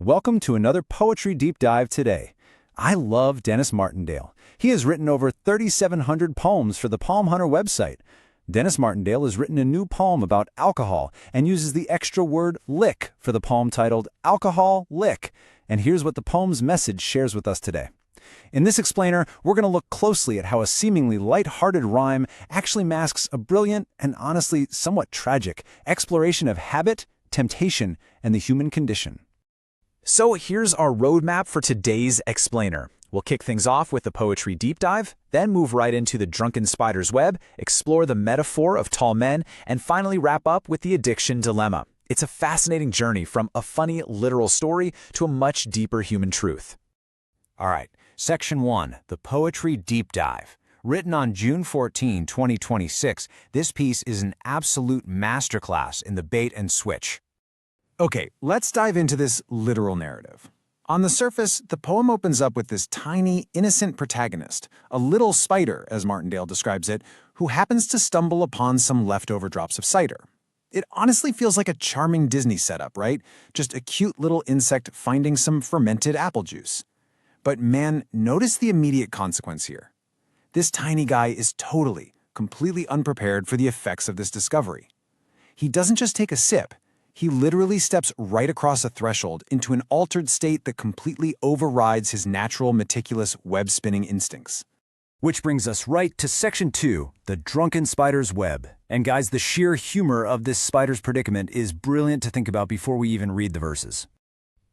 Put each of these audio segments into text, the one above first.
Welcome to another Poetry Deep Dive today. I love Denis Martindale. He has written over 3,700 poems for the Poemhunter website. Denis Martindale has written a new poem about alcohol and uses the extra word lick for the poem titled Alcohol Lick. And here's what the poem's message shares with us today. In this explainer, we're going to look closely at how a seemingly light-hearted rhyme actually masks a brilliant and honestly somewhat tragic exploration of habit, temptation, and the human condition. So here's our roadmap for today's explainer. We'll kick things off with the poetry deep dive, then move right into the drunken spider's web, explore the metaphor of tall men, and finally wrap up with the addiction dilemma. It's a fascinating journey from a funny, literal story to a much deeper human truth. All right, Section 1, the Poetry Deep Dive. Written on June 14, 2026, this piece is an absolute masterclass in the bait and switch. Okay, let's dive into this literal narrative. On the surface, the poem opens up with this tiny, innocent protagonist, a little spider, as Martindale describes it, who happens to stumble upon some leftover drops of cider. It honestly feels like a charming Disney setup, right? Just a cute little insect finding some fermented apple juice. But man, notice the immediate consequence here. This tiny guy is completely unprepared for the effects of this discovery. He doesn't just take a sip. He literally steps right across a threshold into an altered state that completely overrides his natural, meticulous, web-spinning instincts. Which brings us right to Section 2, the drunken spider's web. And guys, the sheer humor of this spider's predicament is brilliant to think about before we even read the verses.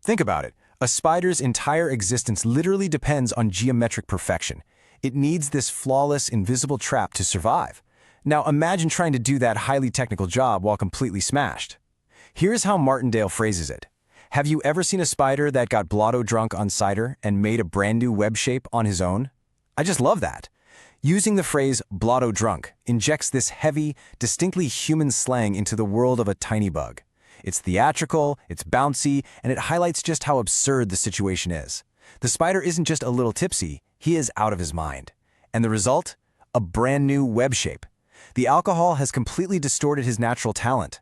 Think about it. A spider's entire existence literally depends on geometric perfection. It needs this flawless, invisible trap to survive. Now imagine trying to do that highly technical job while completely smashed. Here's how Martindale phrases it. Have you ever seen a spider that got blotto drunk on cider and made a brand new web shape on his own? I just love that. Using the phrase blotto drunk injects this heavy, distinctly human slang into the world of a tiny bug. It's theatrical, it's bouncy, and it highlights just how absurd the situation is. The spider isn't just a little tipsy, he is out of his mind. And the result? A brand new web shape. The alcohol has completely distorted his natural talent.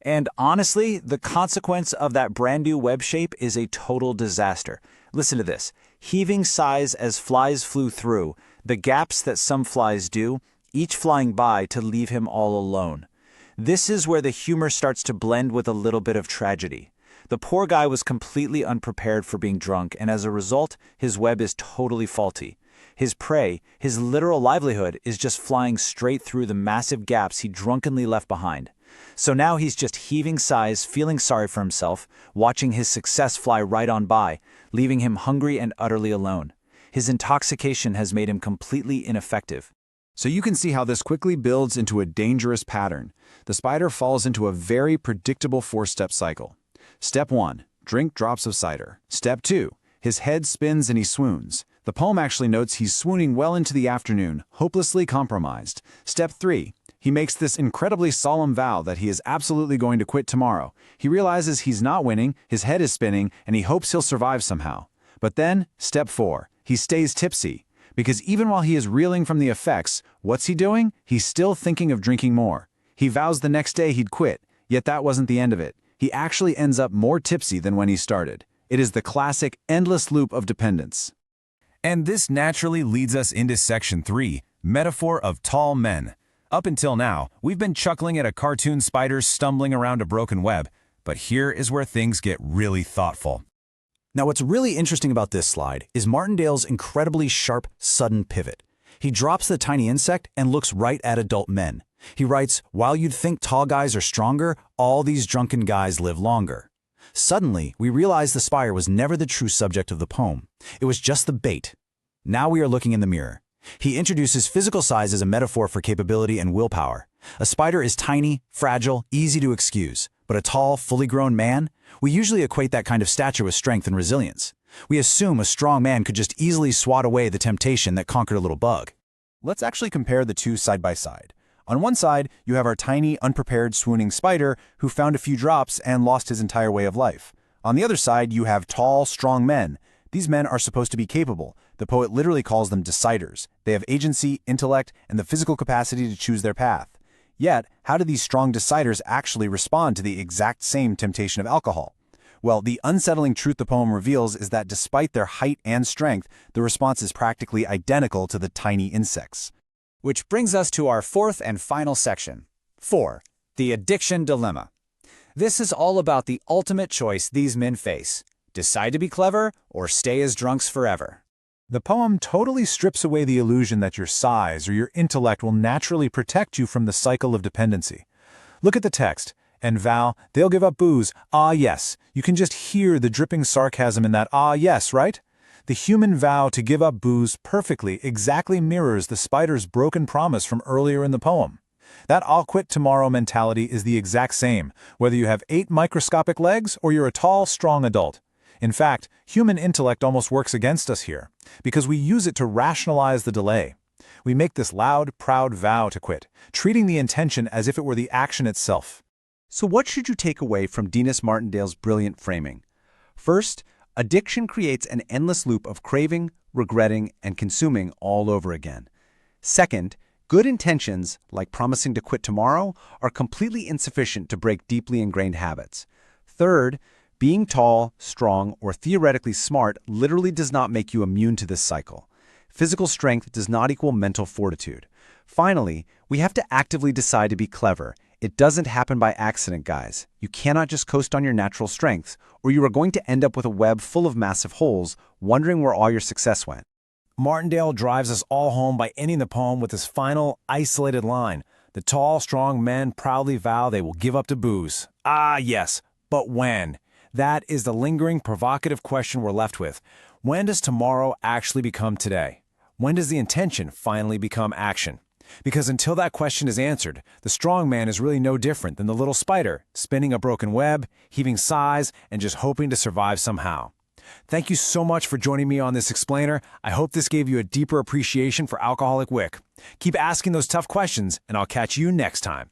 And honestly, the consequence of that brand new web shape is a total disaster. Listen to this. Heaving sighs as flies flew through, the gaps that some flies do, each flying by to leave him all alone. This is where the humor starts to blend with a little bit of tragedy. The poor guy was completely unprepared for being drunk, and as a result, his web is totally faulty. His prey, his literal livelihood, is just flying straight through the massive gaps he drunkenly left behind. So now he's just heaving sighs, feeling sorry for himself, watching his success fly right on by, leaving him hungry and utterly alone. His intoxication has made him completely ineffective. So you can see how this quickly builds into a dangerous pattern. The spider falls into a very predictable four-step cycle. Step 1, drink drops of cider. Step 2, his head spins and he swoons. The poem actually notes he's swooning well into the afternoon, hopelessly compromised. Step 3, he makes this incredibly solemn vow that he is absolutely going to quit tomorrow. He realizes he's not winning, his head is spinning, and he hopes he'll survive somehow. But then, Step 4, he stays tipsy. Because even while he is reeling from the effects, what's he doing? He's still thinking of drinking more. He vows the next day he'd quit, yet that wasn't the end of it. He actually ends up more tipsy than when he started. It is the classic endless loop of dependence. And this naturally leads us into Section 3, metaphor of tall men. Up until now, we've been chuckling at a cartoon spider stumbling around a broken web, but here is where things get really thoughtful. Now what's really interesting about this slide is Martindale's incredibly sharp, sudden pivot. He drops the tiny insect and looks right at adult men. He writes, while you'd think tall guys are stronger, all these drunken guys live longer. Suddenly, we realize the spider was never the true subject of the poem. It was just the bait. Now we are looking in the mirror. He introduces physical size as a metaphor for capability and willpower. A spider is tiny, fragile, easy to excuse, but a tall, fully grown man? We usually equate that kind of stature with strength and resilience. We assume a strong man could just easily swat away the temptation that conquered a little bug. Let's actually compare the two side by side. On one side, you have our tiny, unprepared, swooning spider who found a few drops and lost his entire way of life. On the other side, you have tall, strong men. These men are supposed to be capable. The poet literally calls them deciders. They have agency, intellect, and the physical capacity to choose their path. Yet, how do these strong deciders actually respond to the exact same temptation of alcohol? Well, the unsettling truth the poem reveals is that despite their height and strength, the response is practically identical to the tiny insects. Which brings us to our fourth and final section. 4. The addiction dilemma. This is all about the ultimate choice these men face. Decide to be clever or stay as drunks forever. The poem totally strips away the illusion that your size or your intellect will naturally protect you from the cycle of dependency. Look at the text. And vow, they'll give up booze. Ah, yes. You can just hear the dripping sarcasm in that ah, yes, right? The human vow to give up booze perfectly exactly mirrors the spider's broken promise from earlier in the poem. That I'll quit tomorrow mentality is the exact same, whether you have 8 microscopic legs or you're a tall, strong adult. In fact, human intellect almost works against us here, because we use it to rationalize the delay. We make this loud, proud vow to quit, treating the intention as if it were the action itself. So what should you take away from Denis Martindale's brilliant framing? First, addiction creates an endless loop of craving, regretting, and consuming all over again. Second, good intentions, like promising to quit tomorrow, are completely insufficient to break deeply ingrained habits. Third, being tall, strong, or theoretically smart literally does not make you immune to this cycle. Physical strength does not equal mental fortitude. Finally, we have to actively decide to be clever. It doesn't happen by accident, guys. You cannot just coast on your natural strengths, or you are going to end up with a web full of massive holes, wondering where all your success went. Martindale drives us all home by ending the poem with his final, isolated line. The tall, strong men proudly vow they will give up to booze. Ah, yes, but when? That is the lingering, provocative question we're left with. When does tomorrow actually become today? When does the intention finally become action? Because until that question is answered, the strong man is really no different than the little spider, spinning a broken web, heaving sighs, and just hoping to survive somehow. Thank you so much for joining me on this explainer. I hope this gave you a deeper appreciation for alcoholic Wick. Keep asking those tough questions, and I'll catch you next time.